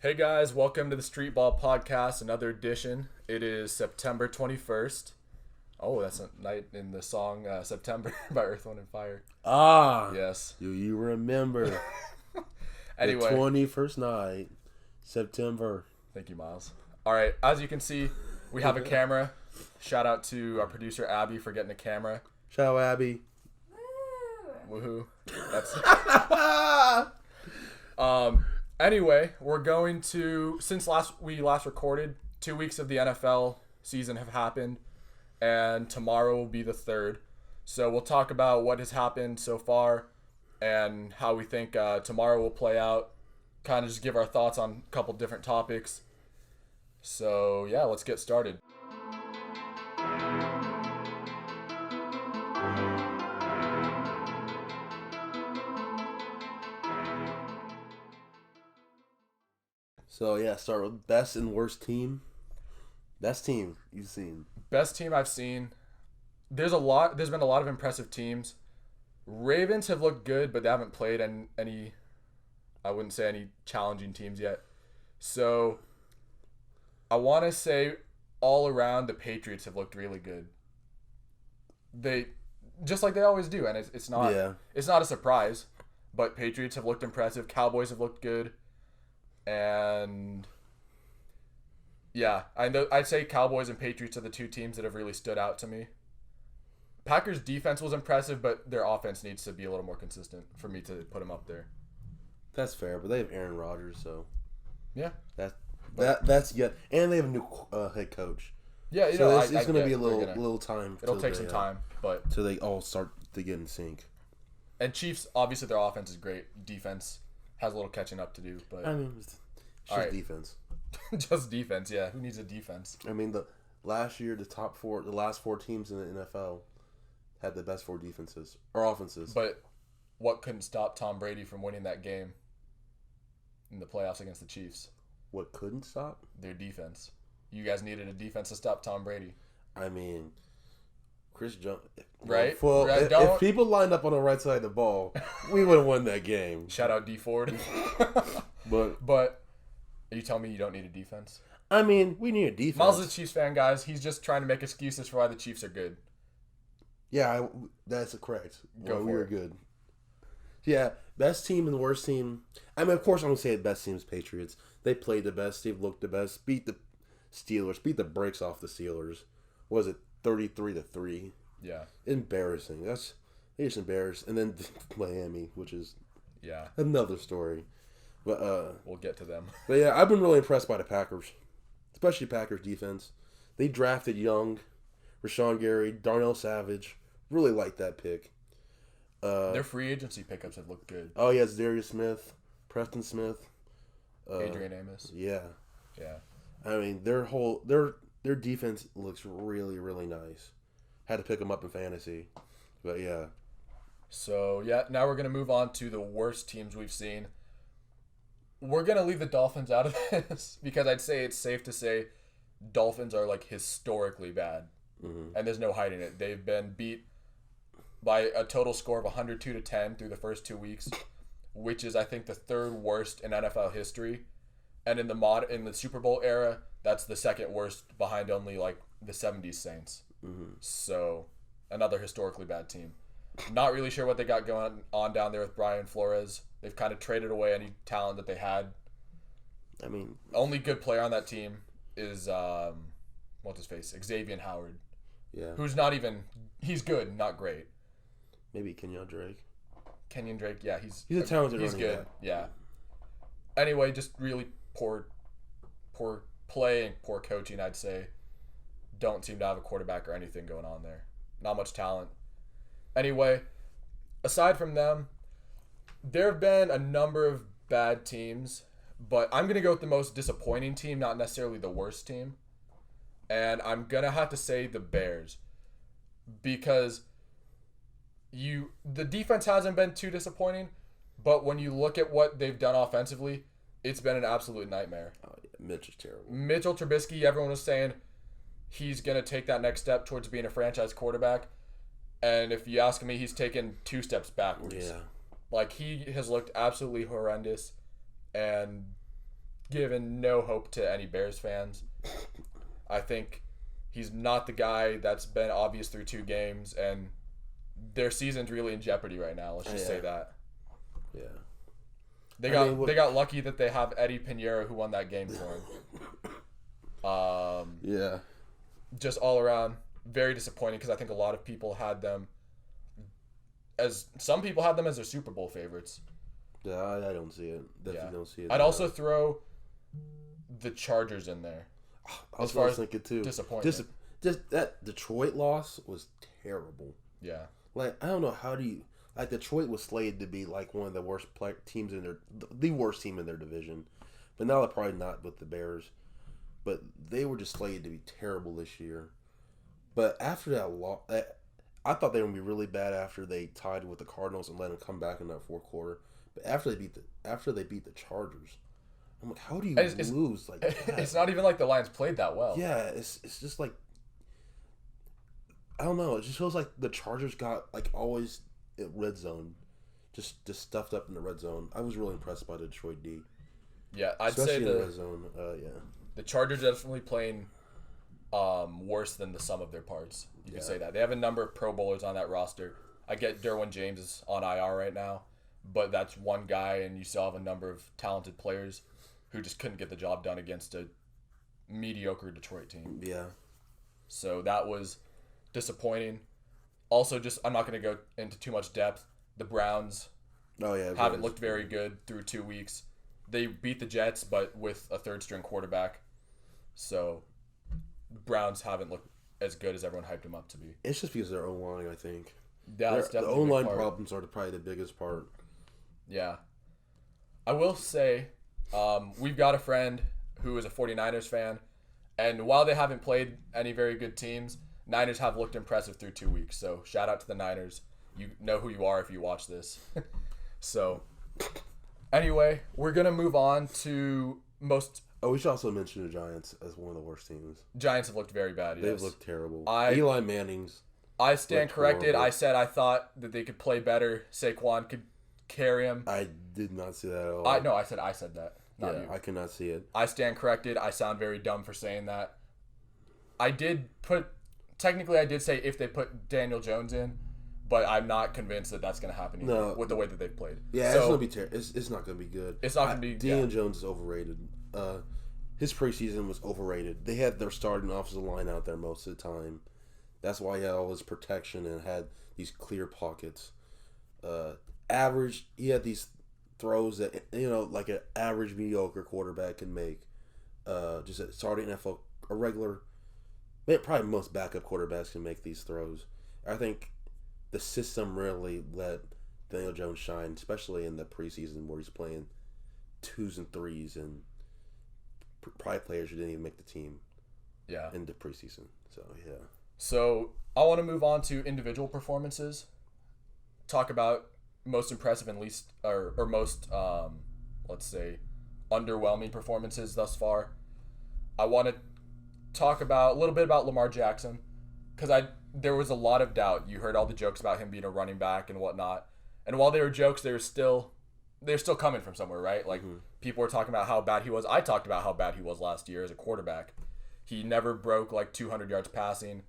Hey guys, welcome to the Street Ball Podcast, another edition. It is September 21st. Oh, that's a night in the song September by Earth, Wind, and Fire. Yes. Do you remember Anyway, the 21st night, September? thank you, Miles. All right, as you can see, we have a camera. Shout out to our producer, Abby, for getting a camera. Ciao, Abby. Woohoo. That's Anyway, we're going to, since we last recorded, 2 weeks of the NFL season have happened, and tomorrow will be the third. So we'll talk about what has happened so far and how we think tomorrow will play out. Kind of just give our thoughts on a couple different topics. So yeah, let's get started. So yeah, start with best and worst team. Best team you've seen. Best team I've seen. There's been a lot of impressive teams. Ravens have looked good, but they haven't played any I wouldn't say any challenging teams yet. So I want to say all around the Patriots have looked really good. They just like they always do, and it's not a surprise. But Patriots have looked impressive. Cowboys have looked good. And yeah, I'd say Cowboys and Patriots are the two teams that have really stood out to me. Packers defense was impressive, but their offense needs to be a little more consistent for me to put them up there. That's fair, but they have Aaron Rodgers, so Yeah. that's yet, and they have a new head coach. Yeah, So it's going to be a little time. It'll take some time, but till they all start to get in sync. And Chiefs, obviously their offense is great. Defense has a little catching up to do, but I mean, it's All right. defense. just defense. Yeah, who needs a defense? I mean, the last last four teams in the NFL had the best four defenses or offenses. But what couldn't stop Tom Brady from winning that game in the playoffs against the Chiefs? What couldn't stop? Their defense. You guys needed a defense to stop Tom Brady. I mean, Chris Jones. Right? Well, Right, if people lined up on the right side of the ball, we would have won that game. Shout out D Ford. But are you telling me you don't need a defense? I mean, we need a defense. Miles is a Chiefs fan, guys. He's just trying to make excuses for why the Chiefs are good. Yeah, that's correct. Go for we were it. good. Yeah, best team and the worst team. I mean, of course, I'm going to say the best team is Patriots. They played the best. They've looked the best. Beat the Steelers. Beat the brakes off the Steelers. Was it 33-3? Yeah. Embarrassing. They just embarrassed. And then Miami, which is Yeah. another story. But We'll get to them. But yeah, I've been really impressed by the Packers, especially Packers defense. They drafted Young, Rashawn Gary, Darnell Savage. Really like that pick. Their free agency pickups have looked good. Oh, yes, Darius Smith, Preston Smith, Adrian Amos. Yeah, Yeah. I mean their defense looks really, really nice. Had to pick them up in fantasy, but yeah. So, yeah, now we're going to move on to the worst teams we've seen. We're going to leave the Dolphins out of this because I'd say it's safe to say Dolphins are like historically bad. Mm-hmm. And there's no hiding it. They've been beat by a total score of 102-10 through the first 2 weeks, which is I think the third worst in NFL history. And in the Super Bowl era, that's the second worst behind only like the 70s Saints. Mm-hmm. So, another historically bad team. Not really sure what they got going on down there with Brian Flores. They've kind of traded away any talent that they had. I mean, Only good player on that team is what's his face? Xavier Howard. yeah, Who's not even he's good, not great. maybe Kenyon Drake. Kenyon Drake, yeah, he's a talented He's running good, back. yeah. Anyway, just really poor play and poor coaching, I'd say. Don't seem to have a quarterback or anything going on there. Not much talent. Anyway, aside from them, there have been a number of bad teams, but I'm going to go with the most disappointing team, not necessarily the worst team. And I'm going to have to say the Bears. Because the defense hasn't been too disappointing, but when you look at what they've done offensively, it's been an absolute nightmare. Oh, yeah, Mitch is terrible. Mitchell Trubisky, everyone was saying he's going to take that next step towards being a franchise quarterback. And if you ask me, he's taken 2 steps backwards. Yeah. Like, he has looked absolutely horrendous. And given no hope to any Bears fans. I think he's not the guy that's been obvious through 2 games, and their season's really in jeopardy right now. Let's just say that. Yeah. They got lucky that they have Eddie Pinheiro who won that game for him. Yeah. Just all around very disappointing because I think a lot of people had them as their Super Bowl favorites. Yeah, I don't see it. Definitely don't see it. I'd also throw the Chargers in there. I was thinking too. Disappointment. Just that Detroit loss was terrible. Yeah. Like, I don't know, how do you... Like, Detroit was slated to be, like, one of the worst teams in their... The worst team in their division. But now they're probably not with the Bears. But they were just slated to be terrible this year. But after that loss... I thought they were going to be really bad after they tied with the Cardinals and let them come back in that fourth quarter. But after they beat the Chargers, I'm like, how do you lose like that? It's not even like the Lions played that well. Yeah, it's just like... I don't know. It just feels like the Chargers got, like, always at red zone. Just stuffed up in the red zone. I was really impressed by the Detroit D. Yeah, Especially say in the red zone. The Chargers are definitely playing worse than the sum of their parts. You can say that. They have a number of Pro Bowlers on that roster. I get Derwin James is on IR right now, but that's one guy, and you still have a number of talented players who just couldn't get the job done against a mediocre Detroit team. Yeah. So that was disappointing. Also, I'm not going to go into too much depth. The Browns haven't looked very good through 2 weeks. They beat the Jets, but with a third-string quarterback. So, Browns haven't looked as good as everyone hyped them up to be. It's just because of their O-line, I think. That's the definitely O-line problems are probably the biggest part. Yeah. I will say, we've got a friend who is a 49ers fan, and while they haven't played any very good teams, Niners have looked impressive through 2 weeks. So, shout out to the Niners. You know who you are if you watch this. So, anyway, we're going to move on to most... Oh, we should also mention the Giants as one of the worst teams. Giants have looked very bad, They've looked terrible. Eli Manning's... I stand corrected. Horrible. I said I thought that they could play better. Saquon could carry him. I did not see that at all. I said that. Not you. I cannot see it. I stand corrected. I sound very dumb for saying that. I did say if they put Daniel Jones in, but I'm not convinced that that's going to happen either with the way that they've played. Yeah, so, it's going to be terrible. It's not going to be good. It's not going to be... Daniel Jones is overrated. His preseason was overrated. They had their starting offensive line out there most of the time. That's why he had all his protection and had these clear pockets. He had these throws that, like an average mediocre quarterback can make. Just a starting NFL, a regular, probably most backup quarterbacks can make these throws. I think the system really let Daniel Jones shine, especially in the preseason where he's playing 2s and 3s and probably players who didn't even make the team. Yeah. In the preseason. So yeah. So I want to move on to individual performances. Talk about most impressive and least, or most, let's say, underwhelming performances thus far. I want to talk a little bit about Lamar Jackson, because there was a lot of doubt. You heard all the jokes about him being a running back and whatnot, and while they were jokes, they're still coming from somewhere, right? Like people were talking about how bad he was. I talked about how bad he was last year as a quarterback. He never broke like 200 yards passing.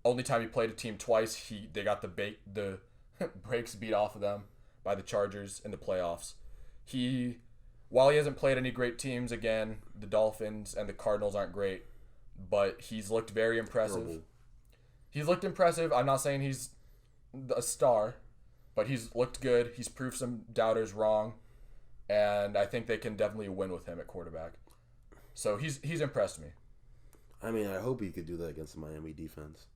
Only time he played a team twice, they got the brakes beat off of them by the Chargers in the playoffs. While he hasn't played any great teams, again, the Dolphins and the Cardinals aren't great, but he's looked very impressive. Terrible. He's looked impressive. I'm not saying he's a star, but he's looked good. He's proved some doubters wrong, and I think they can definitely win with him at quarterback. So he's impressed me. I mean, I hope he could do that against the Miami defense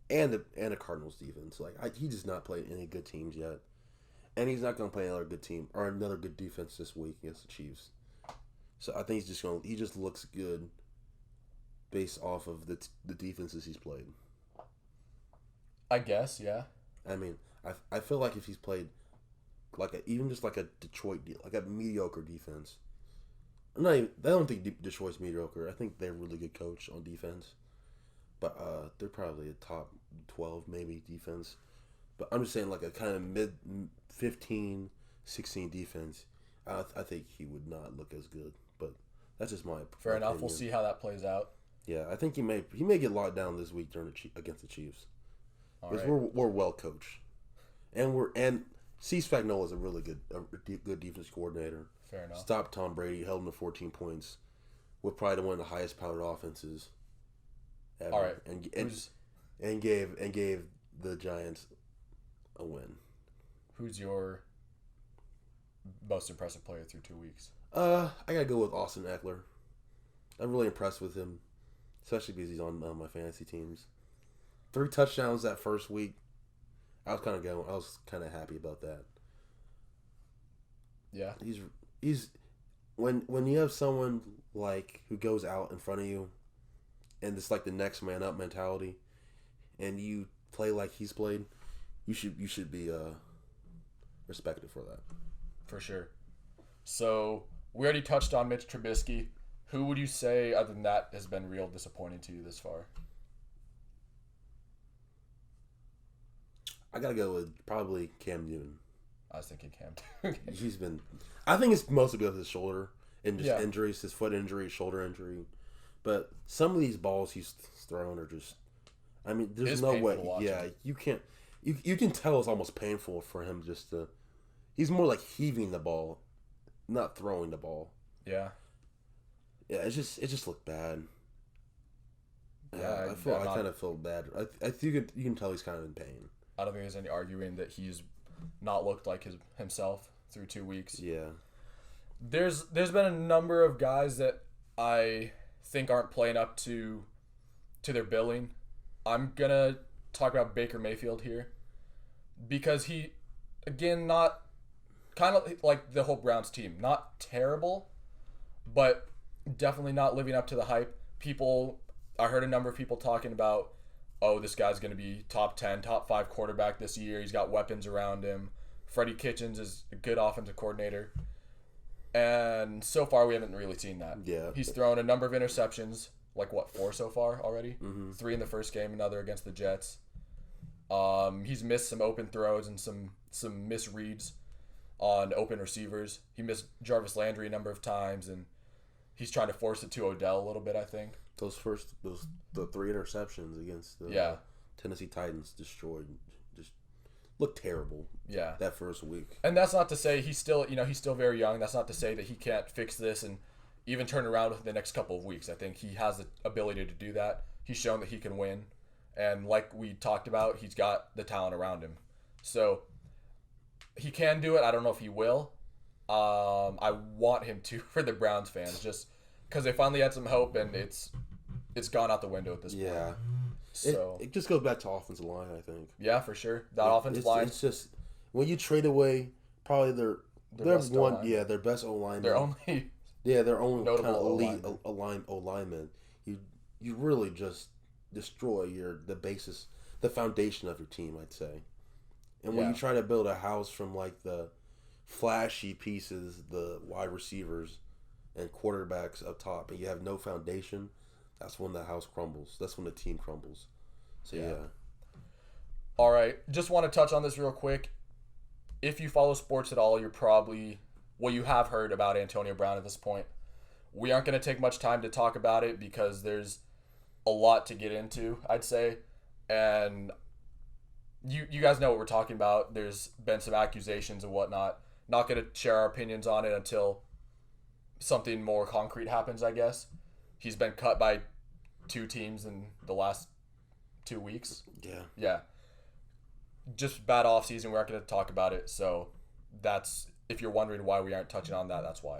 and the Cardinals defense. He does not play any good teams yet, and he's not going to play another good team or another good defense this week against the Chiefs. So I think he just looks good based off of the defenses he's played. I guess, yeah. I mean, I feel like if he's played even just like a Detroit, like a mediocre defense. I don't think Detroit's mediocre. I think they're a really good coach on defense. But they're probably a top 12 maybe defense. But I'm just saying like a kind of mid 15, 16 defense. I think he would not look as good. but that's just my Fair enough. opinion. We'll see how that plays out. Yeah, I think he may get locked down this week against the Chiefs All because right. we're well coached, and Steve Spagnuolo is a really good defense coordinator. Fair enough. Stopped Tom Brady, held him to 14 points, with probably one of the highest powered offenses ever. All right. And gave the Giants a win. Who's your most impressive player through 2 weeks? I gotta go with Austin Eckler. I'm really impressed with him, especially because he's on my fantasy teams. 3 touchdowns that first week. I was kind of happy about that. Yeah. He's when you have someone like who goes out in front of you, and it's like the next man up mentality, and you play like he's played, you should be respected for that. For sure. So we already touched on Mitch Trubisky. Who would you say, other than that, has been real disappointing to you this far? I gotta go with probably Cam Newton. I was thinking Cam. He's been. I think it's mostly because of his shoulder and just Yeah. injuries, his foot injury, shoulder injury. But some of these balls he's thrown are just. I mean, there's It's no painful way. to watch. Yeah, you can't. You can tell it's almost painful for him just to. He's more like heaving the ball, not throwing the ball. Yeah. Yeah, it just looked bad. Yeah, I kind of feel bad. I think you can tell he's kind of in pain. I don't think there's any arguing that he's not looked like himself through 2 weeks. Yeah. There's been a number of guys that I think aren't playing up to their billing. I'm gonna talk about Baker Mayfield here because he, again, not kind of like the whole Browns team, not terrible, but definitely not living up to the hype. I heard a number of people talking about, oh, this guy's going to be top 10, top 5 quarterback this year. He's got weapons around him. Freddie Kitchens is a good offensive coordinator. And so far, we haven't really seen that. Yeah. He's thrown a number of interceptions, like 4 so far already? Mm-hmm. 3 in the first game, another against the Jets. He's missed some open throws and some misreads on open receivers. He missed Jarvis Landry a number of times, and he's trying to force it to Odell a little bit, I think. The 3 interceptions against the Tennessee Titans just looked terrible. Yeah. That first week. And that's not to say he's still very young. That's not to say that he can't fix this and even turn around within the next couple of weeks. I think he has the ability to do that. He's shown that he can win. And like we talked about, he's got the talent around him. So he can do it. I don't know if he will. I want him to for the Browns fans, just because they finally had some hope, and it's gone out the window at this point. Yeah. So It just goes back to offensive line, I think. yeah, for sure. That offensive line. It's just when you trade away probably their best O-lineman. their best O lineman. They're only their only notable kind of elite O-lineman. O lineman. You really just destroy the basis, the foundation of your team, I'd say. And when Yeah. you try to build a house from like the flashy pieces, the wide receivers and quarterbacks up top, and you have no foundation, that's when the house crumbles. That's when the team crumbles. So yeah. All right, just want to touch on this real quick. If you follow sports at all, you have heard about Antonio Brown at this point. We aren't going to take much time to talk about it because there's a lot to get into, I'd say. And you guys know what we're talking about. There's been some accusations and whatnot. Not going to share our opinions on it until something more concrete happens, I guess. He's been cut by 2 teams in the last 2 weeks. Yeah. Yeah. Just bad offseason. We aren't going to talk about it. So that's, if you're wondering why we aren't touching on that, that's why.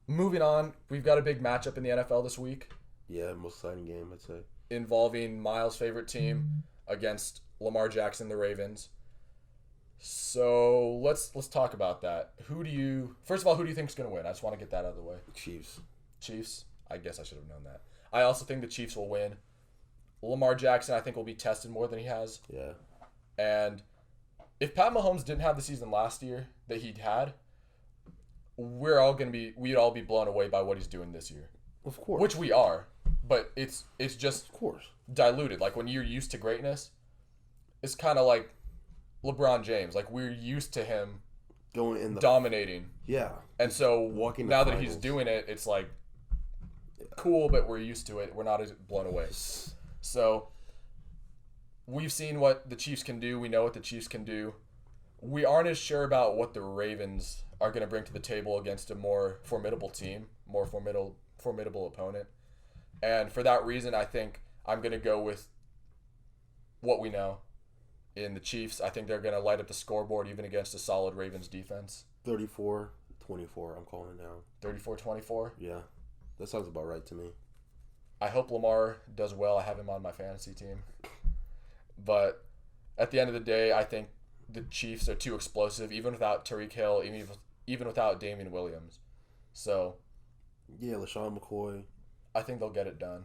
Moving on, we've got a big matchup in the NFL this week Yeah, most exciting game, I'd say. involving Miles' favorite team against Lamar Jackson, the Ravens. So let's talk about that. First of all, who do you think is going to win? I just want to get that out of the way. Chiefs. Chiefs? I guess I should have known that. I also think the Chiefs will win. Lamar Jackson, I think, will be tested more than he has. Yeah. And if Pat Mahomes didn't have the season last year that he'd had, we'd all be blown away by what he's doing this year. Of course. Which we are, but it's just Of course. diluted. Like when you're used to greatness, it's kind of like LeBron James. Like we're used to him going in the dominating. yeah. And so Walking the now that he's finals. doing it, it's like cool, but we're used to it. We're not as blown away. So we've seen what the Chiefs can do. We know what the Chiefs can do. We aren't as sure about what the Ravens are going to bring to the table against a more formidable team, more formidable opponent. And for that reason, I think I'm going to go with what we know in the Chiefs. I think they're going to light up the scoreboard even against a solid Ravens defense. 34-24, I'm calling it now. 34-24. Yeah. That sounds about right to me. I hope Lamar does well. I have him on my fantasy team. But at the end of the day, I think the Chiefs are too explosive, even without Tariq Hill, even without Damian Williams. So Yeah, LaShawn McCoy. I think they'll get it done.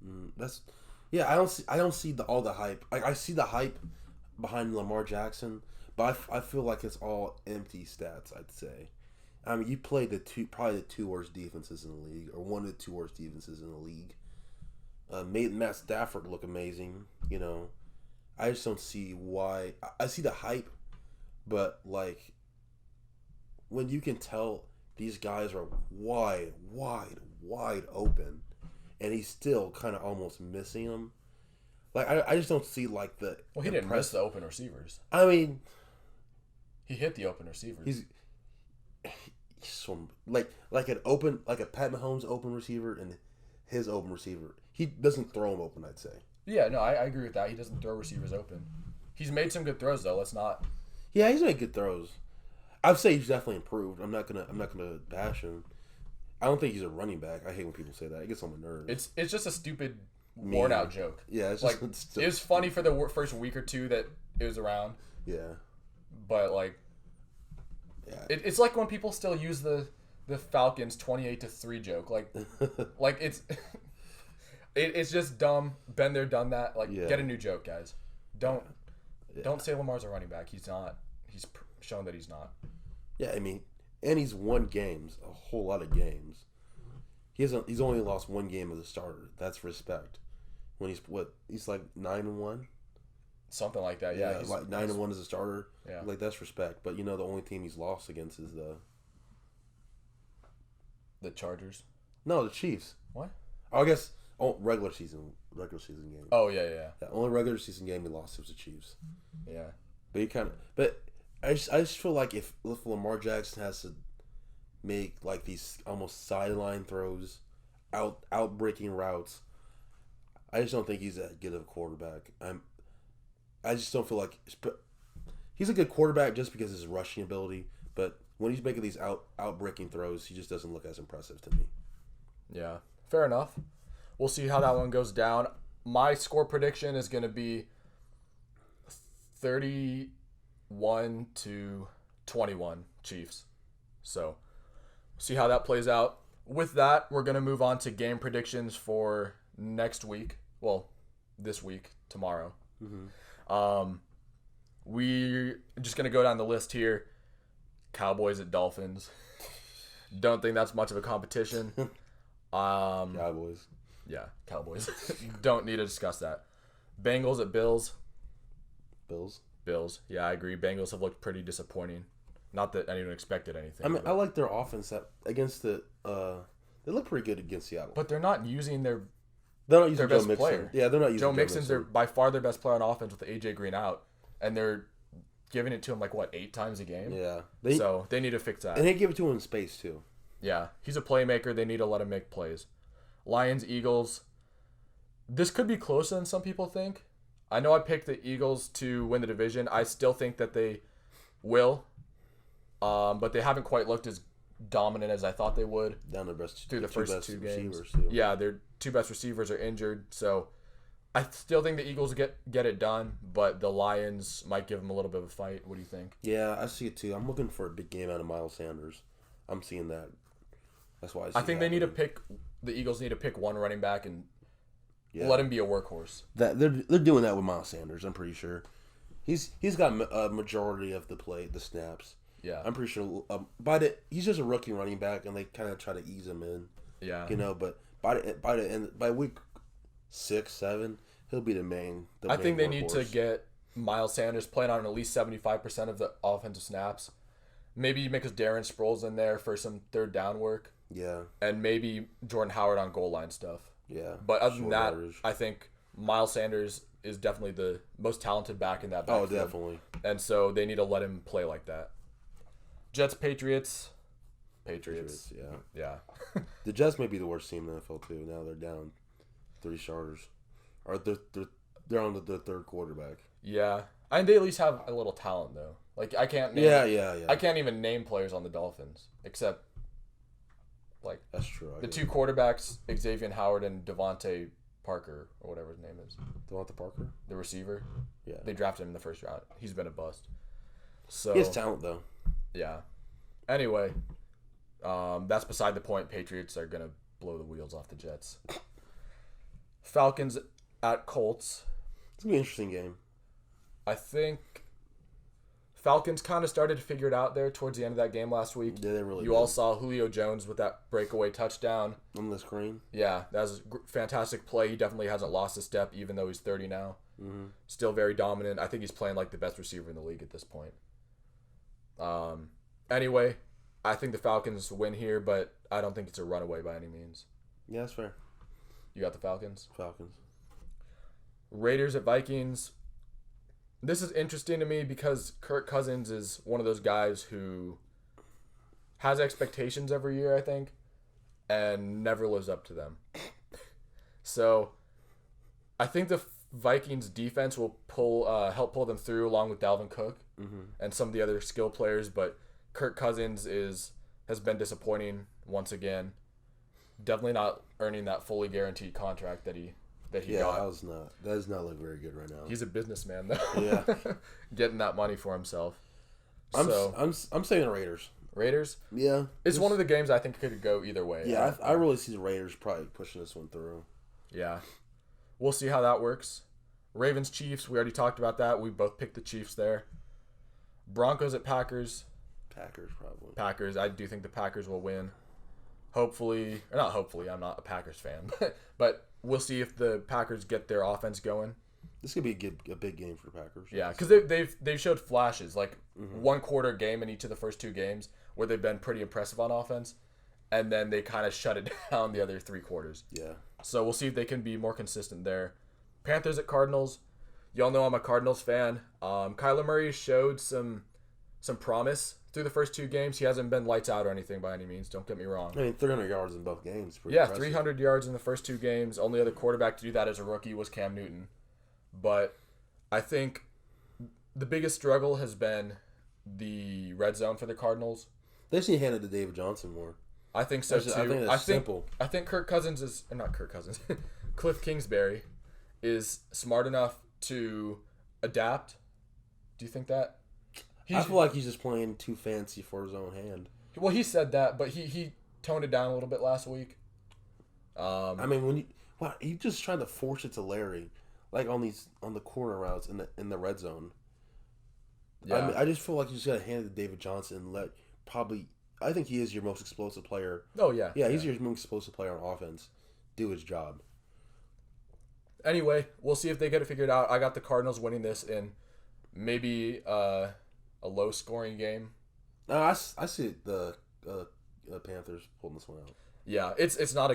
I don't see all the hype. I see the hype behind Lamar Jackson, but I feel like it's all empty stats. I'd say. I mean, you played probably the two worst defenses in the league, or one of the two worst defenses in the league. Made Matt Stafford look amazing. You know, I just don't see why. I see the hype, but like when you can tell these guys are wide open, and he's still kind of almost missing them. Like I just don't see like the. Well, he didn't miss the open receivers. I mean, he hit the open receivers. He's some like a Pat Mahomes open receiver and his open receiver. He doesn't throw them open. I'd say. Yeah, no, I agree with that. He doesn't throw receivers open. He's made some good throws though. Let's not. Yeah, he's made good throws. I'd say he's definitely improved. I'm not gonna bash him. I don't think he's a running back. I hate when people say that. It gets on my nerves. It's just a stupid, worn out joke. Yeah, it's like just, it was funny for the first week or two that it was around. Yeah. But like, yeah, it's like when people still use the Falcons 28-3 joke. Like it's it's just dumb. Been there, done that. Like, get a new joke, guys. Don't say Lamar's a running back. He's not. He's shown that he's not. Yeah, I mean, and he's won games, a whole lot of games. He's only lost one game as a starter. That's respect. When he's like 9-1, something like that. Yeah, he's like 9-1 as a starter. Yeah, like that's respect. But the only team he's lost against is the Chargers. No, the Chiefs. What? I guess regular season game. Oh yeah. The only regular season game he lost was the Chiefs. Yeah, but I just feel like if Lamar Jackson has to make like these almost sideline throws, out breaking routes, I just don't think he's that good of a quarterback. I just don't feel like he's a good quarterback just because of his rushing ability, but when he's making these out breaking throws, he just doesn't look as impressive to me. Yeah, fair enough. We'll see how that one goes down. My score prediction is going to be 31-21 Chiefs. So, see how that plays out. With that, we're going to move on to game predictions for next week. Well, this week, tomorrow. Mm-hmm. We're just going to go down the list here. Cowboys at Dolphins. Don't think that's much of a competition. Cowboys. Yeah, Cowboys. Don't need to discuss that. Bengals at Bills. Bills. Yeah, I agree. Bengals have looked pretty disappointing. Not that anyone expected anything. I mean, I like their offense that against the. They look pretty good against Seattle. But they're not using They're not using their Joe best Mixon. player. Yeah, they're not using Joe Mixon's Mixon. by far their best player on offense with AJ Green out, and they're giving it to him 8 times a game. Yeah, so they need to fix that. And they give it to him in space too. Yeah, he's a playmaker. They need to let him make plays. Lions, Eagles. This could be closer than some people think. I know I picked the Eagles to win the division. I still think that they will, but they haven't quite looked as dominant as I thought they would. Down the best through the first two games. Too. Yeah, their two best receivers are injured, so I still think the Eagles get it done, but the Lions might give them a little bit of a fight. What do you think? Yeah, I see it too. I'm looking for a big game out of Miles Sanders. I'm seeing that. That's why I think they need to pick. The Eagles need to pick one running back and let him be a workhorse. That they're doing that with Miles Sanders. I'm pretty sure. He's got a majority of the snaps. Yeah, I'm pretty sure. He's just a rookie running back, and they kind of try to ease him in. Yeah, but by week 6, 7, he'll be the main. I think they need to get Miles Sanders playing on at least 75% of the offensive snaps, Maybe because Darren Sproles in there for some third down work, Yeah. and maybe Jordan Howard on goal line stuff. Yeah. But other than Short that, yardage. I think Miles Sanders is definitely the most talented back in that Oh, backfield. definitely. And so they need to let him play like that. Jets, Patriots. Patriots. Yeah. Yeah. The Jets may be the worst team in the NFL too. Now they're down 3 starters. Or they're on the third quarterback. Yeah. And they at least have a little talent though. Like I can't name Yeah. I can't even name players on the Dolphins except like That's true. the two quarterbacks, Xavier Howard and Devontae Parker or whatever his name is. Devonta Parker? The receiver. Yeah. They drafted him in the first round. He's been a bust. So He has talent though. yeah. Anyway, that's beside the point. Patriots are gonna blow the wheels off the Jets. Falcons at Colts. It's gonna be an interesting game. I think Falcons kind of started to figure it out there towards the end of that game last week. Yeah, they really You did. all saw Julio Jones with that breakaway touchdown. On the screen. Yeah, that was a fantastic play. He definitely hasn't lost a step, even though he's 30 now. Mm-hmm. Still very dominant. I think he's playing like the best receiver in the league at this point. Anyway, I think the Falcons win here, but I don't think it's a runaway by any means. Yeah, that's fair. You got the Falcons. Falcons. Raiders at Vikings. This is interesting to me because Kirk Cousins is one of those guys who has expectations every year, I think, and never lives up to them. So I think the Vikings defense will help pull them through along with Dalvin Cook and some of the other skill players, but Kirk Cousins has been disappointing once again. Definitely not earning that fully guaranteed contract that he Yeah, got. that does not look very good right now. He's a businessman though. Yeah. Getting that money for himself. I'm saying the Raiders. Raiders. Yeah. It's one of the games I think could go either way. Yeah, I really see the Raiders probably pushing this one through. Yeah. We'll see how that works. Ravens, Chiefs, we already talked about that. We both picked the Chiefs there. Broncos at Packers. Packers probably. Packers. I do think the Packers will win. Hopefully, or not hopefully, I'm not a Packers fan. But we'll see if the Packers get their offense going. This could be a big game for the Packers. Yeah, because they've showed flashes, like 1 quarter game in each of the first 2 games where they've been pretty impressive on offense, and then they kind of shut it down the other 3 quarters. Yeah. So we'll see if they can be more consistent there. Panthers at Cardinals. Y'all know I'm a Cardinals fan. Kyler Murray showed some promise through the first 2 games. He hasn't been lights out or anything by any means. Don't get me wrong. I mean, 300 yards in both games. Pretty Yeah, impressive. 300 yards in the first 2 games. Only other quarterback to do that as a rookie was Cam Newton. But I think the biggest struggle has been the red zone for the Cardinals. They just need to hand it to David Johnson more. I think so too. I think that's simple. I think Kirk Cousins is not Kirk Cousins. Cliff Kingsbury is smart enough to adapt. Do you think that? I feel like he's just playing too fancy for his own hand. Well, he said that, but he toned it down a little bit last week. I mean, he just tried to force it to Larry, like on the corner routes in the red zone. Yeah. I mean, I just feel like you just got to hand it to David Johnson and let probably. I think he is your most explosive player. Oh yeah. Yeah, he's your most explosive player on offense. Do his job. Anyway, we'll see if they get it figured out. I got the Cardinals winning this in maybe a low-scoring game. No, I see the Panthers pulling this one out. Yeah, it's not a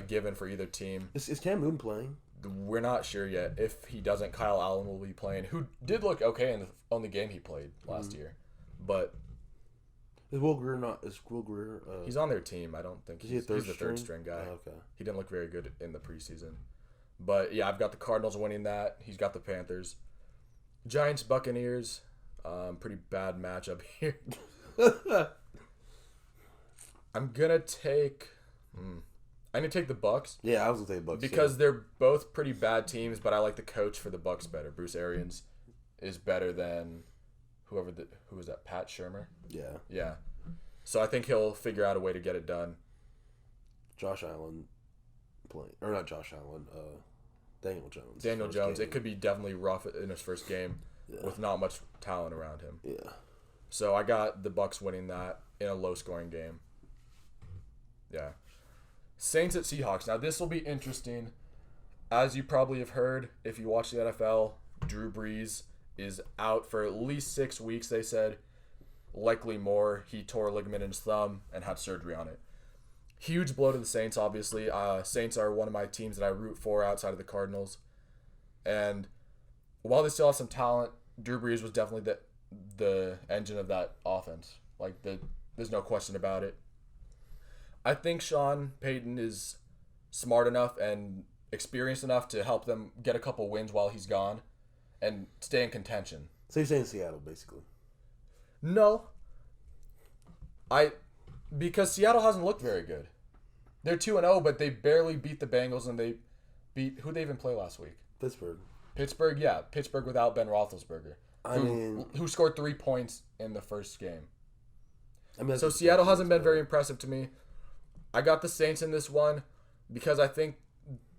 given for either team. Is Cam Newton playing? We're not sure yet. If he doesn't, Kyle Allen will be playing, who did look okay on the game he played last year. But Is Will Greer not? Is Will Greer? he's on their team. I don't think Is he a he's the string? third string guy. Oh, okay. He didn't look very good in the preseason. But yeah, I've got the Cardinals winning that. He's got the Panthers. Giants, Buccaneers. Pretty bad matchup here. I'm gonna take. I'm gonna take the Bucks Yeah, I was gonna say Bucks because they're both pretty bad teams, but I like the coach for the Bucks better. Bruce Arians is better than who was that? Pat Shermer. Yeah, Yeah. So I think he'll figure out a way to get it done. Josh Allen playing or not Josh Allen? Daniel Jones. Daniel First Jones. game. It could be definitely rough in his first game with not much talent around him. Yeah. So I got the Bucks winning that in a low-scoring game. Yeah. Saints at Seahawks. Now this will be interesting. As you probably have heard, if you watch the NFL, Drew Brees is out for at least 6 weeks, they said. likely more. He tore a ligament in his thumb and had surgery on it. Huge blow to the Saints, obviously. Saints are one of my teams that I root for outside of the Cardinals. And while they still have some talent, Drew Brees was definitely the engine of that offense. There's no question about it. I think Sean Payton is smart enough and experienced enough to help them get a couple wins while he's gone and stay in contention. So you're saying Seattle, basically? No. Because Seattle hasn't looked very good. They're 2-0, but they barely beat the Bengals, and they beat... Who'd they even play last week? Pittsburgh, yeah. Pittsburgh without Ben Roethlisberger. Who scored 3 points in the first game. So Seattle hasn't been very impressive to me. I got the Saints in this one because I think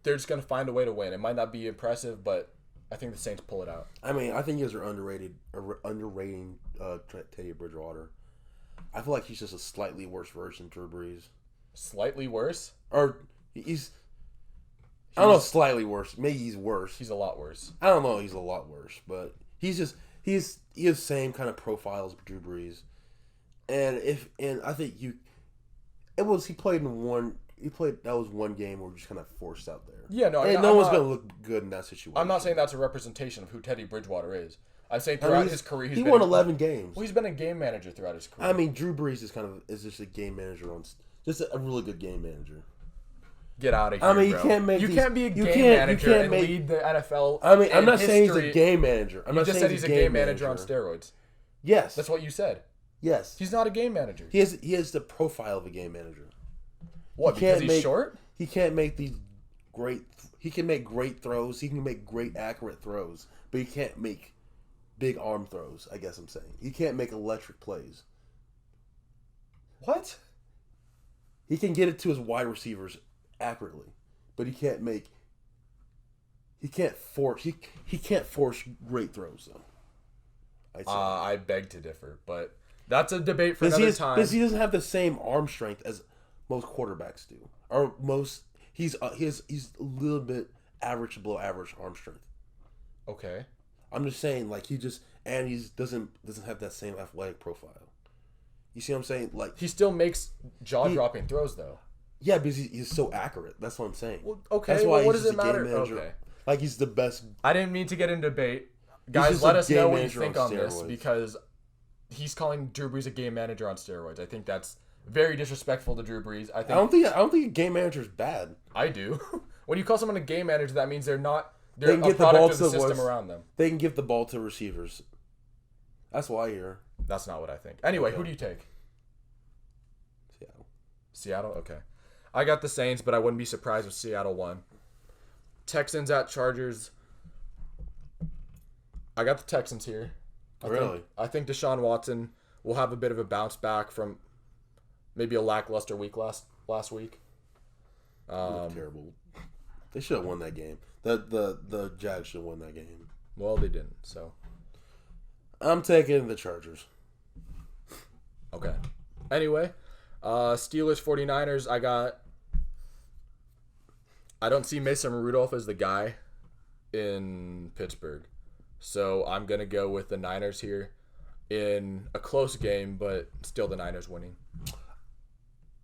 they're just going to find a way to win. It might not be impressive, but I think the Saints pull it out. I think you guys are underrating Teddy Bridgewater. I feel like he's just a slightly worse version of Drew Brees. Slightly worse? Or he's I don't know, slightly worse. Maybe he's worse. He's a lot worse. I don't know, he's a lot worse, but he has the same kind of profile as Drew Brees. And I think he played that was one game where we just kind of forced out there. Yeah, no, and no one's going to look good in that situation. I'm not saying that's a representation of who Teddy Bridgewater is. I'm saying throughout his career, he won 11 games. Well, he's been a game manager throughout his career. I mean, Drew Brees is just a game manager just a really good game manager. Get out of here, I mean, bro. you can't be a game manager and lead the NFL. I mean, I'm not saying he's a game manager. You just said he's a game manager on steroids. Yes. That's what you said. Yes. He's not a game manager. He has the profile of a game manager. What, because he's short? He can't make he can make great throws. He can make great accurate throws, but he can't make big arm throws, I guess I'm saying. He can't make electric plays. What? He can get it to his wide receivers accurately, but he can't force great throws though. I beg to differ, but that's a debate for another time. Because he doesn't have the same arm strength as most quarterbacks do, or he's a little bit average to below average arm strength. Okay. I'm just saying, he doesn't have that same athletic profile. You see what I'm saying? He still makes jaw-dropping throws, though. Yeah, because he's so accurate. That's what I'm saying. Well, okay. That's why what does it matter? Okay. He's the best. I didn't mean to get into debate. Guys, let us know what you think on this, because he's calling Drew Brees a game manager on steroids. I think that's very disrespectful to Drew Brees. I don't think a game manager is bad. I do. When you call someone a game manager, that means they're a product of the system around them. They can give the ball to receivers. That's what I hear. That's not what I think. Anyway, Who do you take? Seattle. Seattle? Okay. I got the Saints, but I wouldn't be surprised if Seattle won. Texans at Chargers. I got the Texans here. I think Deshaun Watson will have a bit of a bounce back from maybe a lackluster week last week. Terrible. They should have won that game. The Jags should have won that game. Well, they didn't, so. I'm taking the Chargers. Okay. Anyway, Steelers 49ers, I don't see Mason Rudolph as the guy in Pittsburgh. So I'm going to go with the Niners here in a close game, but still the Niners winning.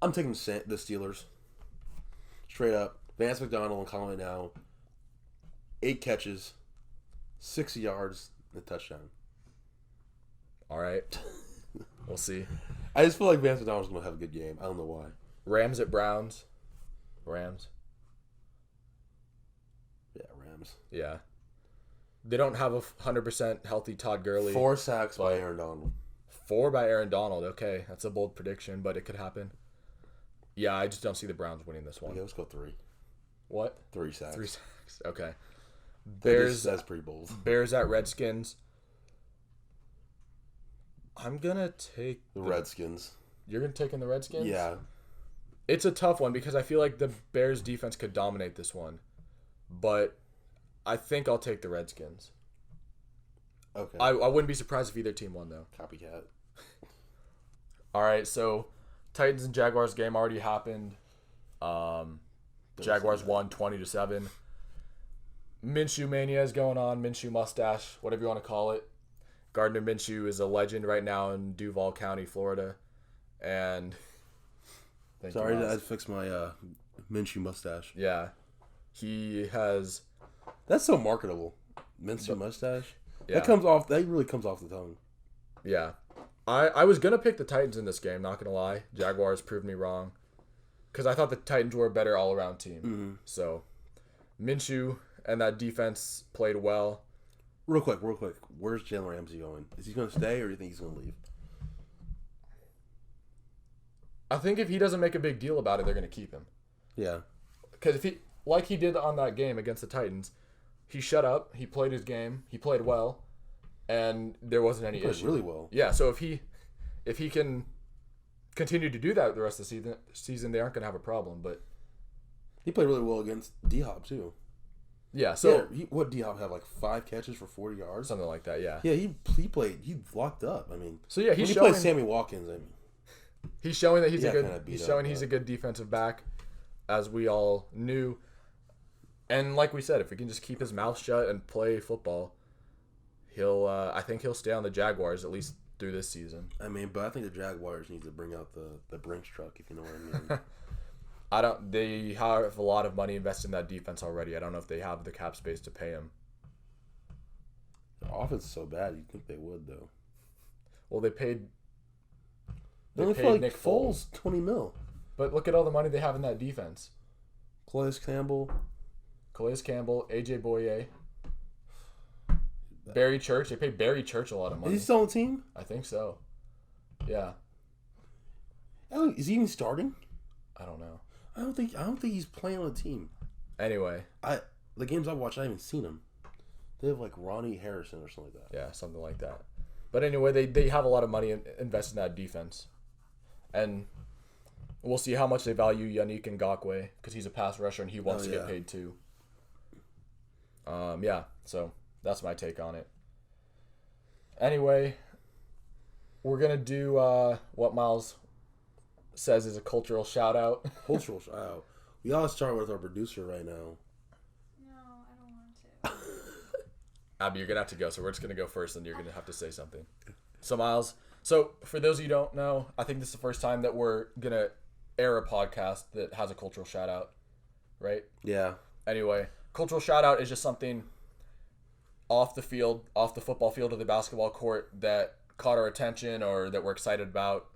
I'm taking the Steelers. Straight up. Vance McDonald and Colin now. 8 catches, 6 yards, and a touchdown. All right. We'll see. I just feel like Vance McDonald's going to have a good game. I don't know why. Rams at Browns. Rams. Yeah, Rams. Yeah. They don't have a 100% healthy Todd Gurley. 4 sacks by Aaron Donald. 4 by Aaron Donald. Okay, that's a bold prediction, but it could happen. Yeah, I just don't see the Browns winning this one. Okay, let's go 3. What? 3 sacks. 3 sacks. Okay. That's pretty bold. Bears at Redskins. I'm going to take the Redskins. You're going to take in the Redskins? Yeah. It's a tough one because I feel like the Bears defense could dominate this one. But I think I'll take the Redskins. Okay. I wouldn't be surprised if either team won, though. Copycat. All right, so Titans and Jaguars game already happened. Jaguars won 20-7. Minshew mania is going on. Minshew mustache, whatever you want to call it. Gardner Minshew is a legend right now in Duval County, Florida. And sorry, I fixed my Minshew mustache. Yeah. He has... That's so marketable. Minshew mustache. Yeah. That really comes off the tongue. Yeah. I was going to pick the Titans in this game, not going to lie. Jaguars proved me wrong. Because I thought the Titans were a better all-around team. Mm-hmm. So, Minshew and that defense played well. Real quick. Where's Jalen Ramsey going? Is he going to stay, or do you think he's going to leave? I think if he doesn't make a big deal about it, they're going to keep him. Yeah. Because if he, like he did on that game against the Titans, he shut up, he played his game, he played well, and there wasn't any issue. Really well. Yeah, so if he can continue to do that the rest of the season, they aren't going to have a problem. But he played really well against D-Hop, too. Yeah, so... Yeah, what D-Hop have, like 5 catches for 40 yards? Something like that, yeah. Yeah, he locked up. I mean... So, yeah, he played Sammy Watkins, I mean... He's showing that he's he's a good defensive back, as we all knew. And like we said, if we can just keep his mouth shut and play football, I think he'll stay on the Jaguars at least through this season. I mean, but I think the Jaguars need to bring out the Brinks truck, if you know what I mean. They have a lot of money invested in that defense already. I don't know if they have the cap space to pay him. The offense is so bad, you'd think they would, though. Well, they paid like Nick Foles $20 million. But look at all the money they have in that defense. Calais Campbell, AJ Boye, Barry Church. They paid Barry Church a lot of money. Is he still on the team? I think so. Yeah. Oh, is he even starting? I don't know. I don't think he's playing on the team. Anyway, the games I watched, I haven't seen him. They have like Ronnie Harrison or something like that. Yeah, something like that. But anyway, they have a lot of money invested in that defense. And we'll see how much they value Yannick Ngakoue because he's a pass rusher and he wants to get paid too. Yeah, so that's my take on it. Anyway, we're going to do what Miles says is a cultural shout-out. Cultural shout-out. We all start with our producer right now. No, I don't want to. Abby, you're going to have to go, so we're just going to go first, and you're going to have to say something. So, Miles, for those of you who don't know, I think this is the first time that we're going to air a podcast that has a cultural shout-out, right? Yeah. Anyway, cultural shout-out is just something off the football field or the basketball court that caught our attention or that we're excited about.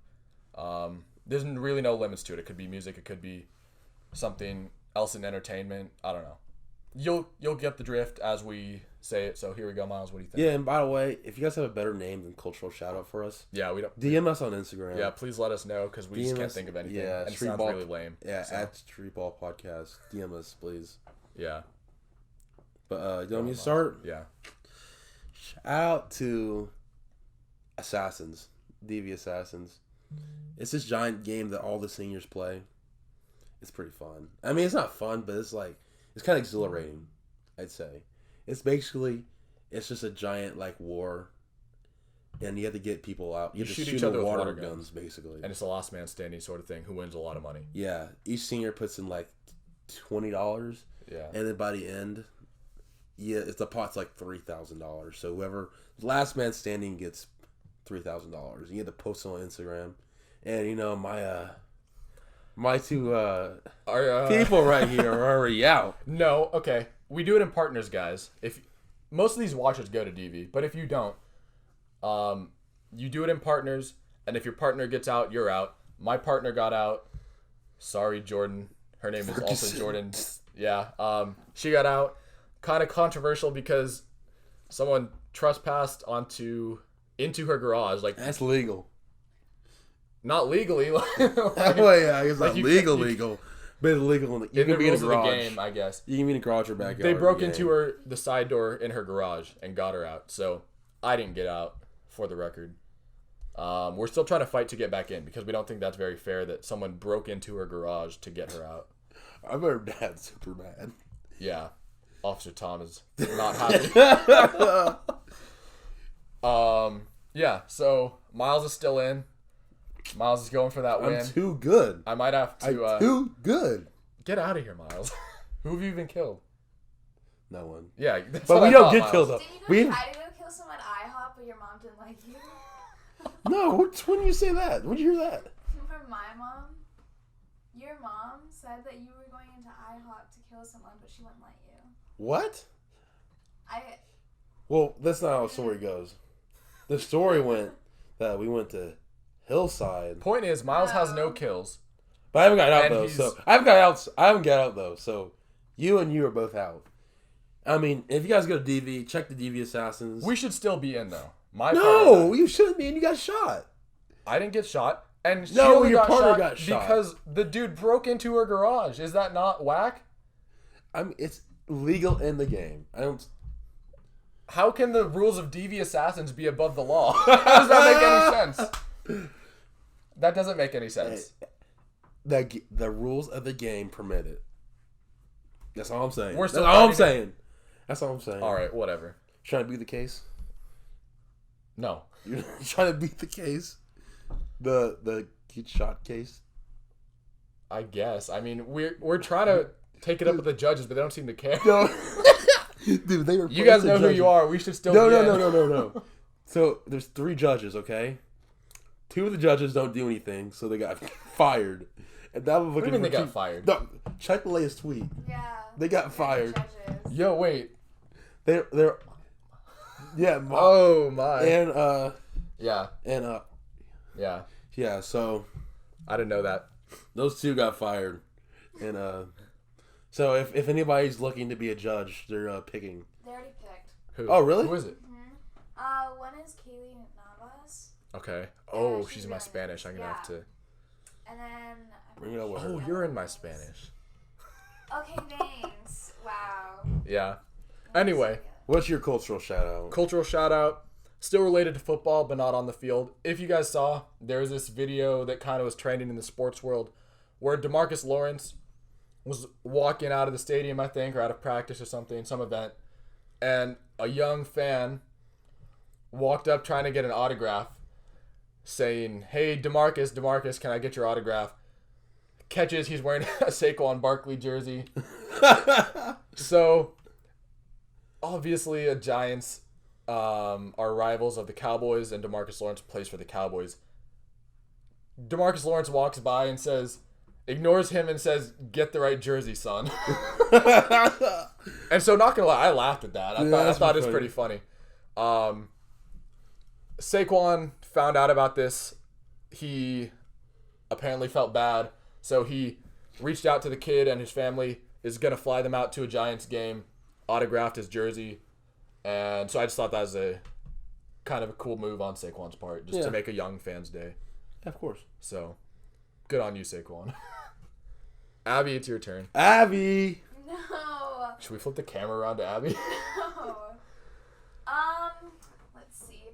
There's really no limits to it. It could be music. It could be something else in entertainment. I don't know. You'll get the drift as we say it. So here we go, Miles. What do you think? Yeah, and by the way, if you guys have a better name than cultural shout out for us, yeah, we don't DM us on Instagram. Yeah, please let us know because we just can't think of anything. Yeah, and it sounds really lame. Yeah, so. at Street Ball Podcast. DM us, please. Yeah. But you want me to start? Yeah. Shout out to Assassins, DV Assassins. It's this giant game that all the seniors play. It's pretty fun. I mean, it's not fun, but it's kind of exhilarating, I'd say. It's just a giant war, and you have to get people out. You have to shoot each other with water guns, basically. And it's a last man standing sort of thing. Who wins a lot of money? Yeah, each senior puts in $20. Yeah, and then by the end, if the pot's $3,000. So whoever last man standing gets $3,000. You have to post it on Instagram, and my two people right here are already out. No, okay. We do it in partners, guys. If most of these watchers go to DV, but if you don't, you do it in partners, and if your partner gets out, you're out. My partner got out. Sorry, Jordan. Her name is also Jordan. Yeah. She got out. Kind of controversial because someone trespassed into her garage. That's legal. Not legally. Well, yeah, it's not legal. But it's legal in the rules of the game, I guess. You can be in a garage or backyard. They broke into the side door in her garage and got her out. So I didn't get out, for the record. We're still trying to fight to get back in because we don't think that's very fair that someone broke into her garage to get her out. I bet her dad's super mad. Yeah. Officer Tom is not happy. Yeah, so Miles is still in. Miles is going for that win. I'm too good. I might have to... I'm too good. Get out of here, Miles. Who have you even killed? No one. Yeah, but we don't get killed, though. Didn't you try to go kill someone at IHOP, but your mom didn't like you? No, when you say that? When did you hear that? From my mom. Your mom said that you were going into IHOP to kill someone, but she wouldn't let you. What? I Well, that's not how the story goes. The story went that we went to Hillside, Point is, Miles has no kills. but I haven't got out And though. he's- So I haven't got out though. So you are both out. I mean, if you guys go to DV, check the DV Assassins. We should still be in though. My No, partner- you shouldn't be, and you got shot. I didn't get shot, and she No, only your got partner shot got shot. because the dude broke into her garage. Is that not whack? I mean, it's legal in the game. I don't. How can the rules of DV Assassins be above the law? How does that make any sense? That doesn't make any sense. The rules of the game permit it. That's all I'm saying. We're That's still all I'm fighting it. saying. That's all I'm saying. All right, whatever. Trying to beat the case. No. You're trying to beat the case. The get shot case. I guess. I mean, we're trying to take it up with the judges, but they don't seem to care. No, dude, they were. You guys know who you are. We should still. No, be no, in. no, no, no, no. So there's 3 judges. Okay, 2 of the judges don't do anything, so they got fired. And that was What do you mean they for got fired? No, check the latest tweet. yeah. They got You're the fired. judges. Yo, wait. They're yeah. Oh my. And Yeah. yeah. Yeah. So I didn't know that. those 2 got fired, and so if anybody's looking to be a judge, they're picking. They already picked. Who? Oh, really? Who is it? One is Kaylee Navas, Okay. Oh, she's she's in my really Spanish. I'm gonna nice. have to. and then. Bring it over. Oh, you're in my Spanish. Okay, thanks. Wow. Yeah. Anyway, What's your cultural shout out? cultural shout out. Still related to football, but not on the field. If you guys saw, there was this video that kind of was trending in the sports world where DeMarcus Lawrence was walking out of the stadium, I think, or out of practice or something, some event, and a young fan walked up trying to get an autograph, saying, "Hey, DeMarcus, can I get your autograph?" Catches, he's wearing a Saquon Barkley jersey. So, obviously, a Giants are rivals of the Cowboys, and DeMarcus Lawrence plays for the Cowboys. DeMarcus Lawrence walks by and ignores him and says, "Get the right jersey, son." And so, not gonna lie, I laughed at that. I Yeah, thought it that's was pretty funny. Saquon found out about this. He apparently felt bad, so he reached out to the kid and his family. Is gonna fly them out to a Giants game, autographed his jersey, and so I just thought that was a kind of a cool move on Saquon's part, just Yeah. to make a young fan's day. Of course. So, good on you, Saquon. Abby, it's your turn. Abby. No. Should we flip the camera around to Abby? No. Let's see.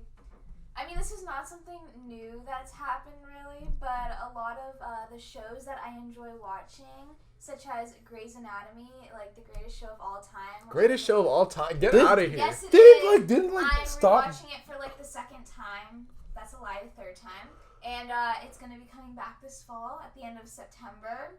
I mean, this is not something new that's happened really, but a lot of the shows that I enjoy watching, such as Grey's Anatomy, like the greatest show of all time. Greatest show of all time. Get Did- out of here. Yes, it Didn't is. I'm stop. rewatching it for like the 2nd time. That's a lie, the 3rd time. And it's gonna be coming back this fall at the end of September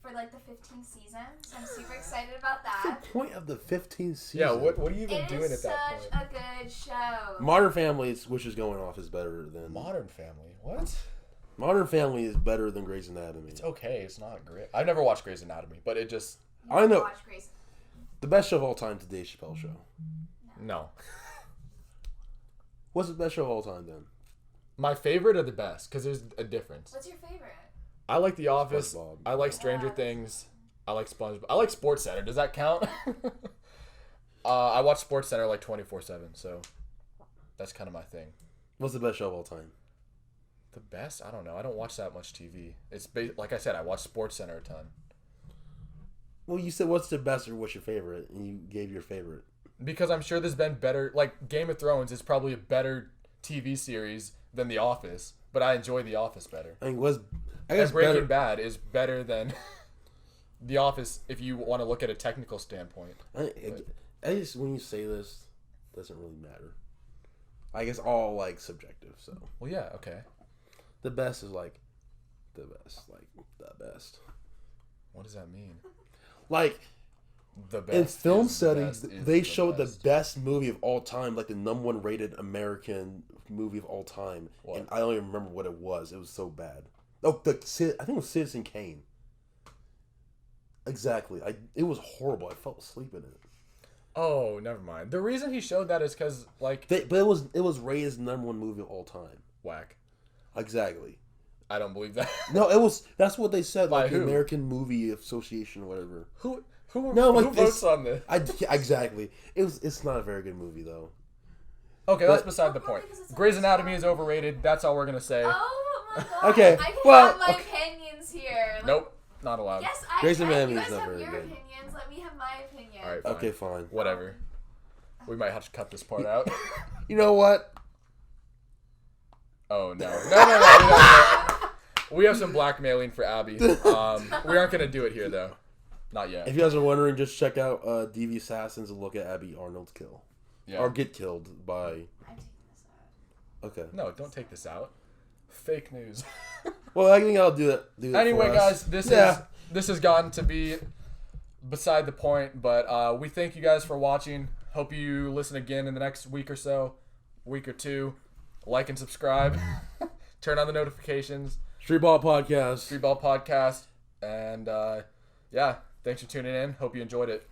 for like the 15th season. So I'm super excited about What's that. the point of the 15th season? Yeah, what are you even It doing is at that such point? a good show. Modern Family, which is going off, is better than Modern Family. What? Modern Family is better than Grey's Anatomy. It's okay. It's not great. I've never watched Grey's Anatomy, but it just You I need to know- Watch Grey's. The best show of all time, to Dave Chappelle show. no. What's the best show of all time then? My favorite or the best? Because there's a difference. What's your favorite? I like The Office. SpongeBob. I like Stranger Yeah. Things. I like SpongeBob. I like Sports Center. Does that count? I watch Sports Center like 24/7, so that's kind of my thing. What's the best show of all time? The best? I don't know. I don't watch that much TV. It's like I said, I watch Sports Center a ton. Well, you said what's the best or what's your favorite, and you gave your favorite. Because I'm sure there's been better, like Game of Thrones is probably a better TV series than The Office, but I enjoy The Office better. I guess And Breaking better. Bad is better than The Office if you want to look at a technical standpoint. I just when you say this, doesn't really matter. I guess all like subjective. So Well, yeah, okay. the best is like the best, like the best. What does that mean? Like The best. In film is settings, best is they showed best. the best movie of all time, like the #1 rated American movie of all time, What? and I don't even remember what it was. It was so bad. Oh, I think it was Citizen Kane. Exactly. It was horrible. I fell asleep in it. Oh, never mind. The reason he showed that is because like But it was rated as the #1 movie of all time. whack. Exactly. I don't believe that. No, it was. That's what they said. By Like the who? American Movie Association or whatever. Who No, who like, votes it's- on this? Exactly. It's not a very good movie though. Okay, that's but- beside the Well, point. because it's Grey's a Anatomy is overrated. That's all we're gonna say. Oh my god. Okay, I can well, have my okay. opinions here. Like, Nope, not allowed. Yes, I Grey's can. Anatomy You is guys not have very your good. opinions. Let me have my opinion. All right, fine. Okay, fine. Whatever. We might have to cut this part out. You know what? Oh no. We have some blackmailing for Abby. We aren't gonna do it here though. Not yet. If you guys are wondering, just check out DV Assassins and look at Abby Arnold's kill. Yeah. Or get killed by. I'm taking this out. Okay. No, don't take this out. Fake news. Well, I think I'll do it. Anyway, for guys, us. this has gotten to be beside the point, but we thank you guys for watching. Hope you listen again in the next week or so, week or two. Like and subscribe. Turn on the notifications. Street Ball Podcast. Street Ball Podcast. And yeah, thanks for tuning in. Hope you enjoyed it.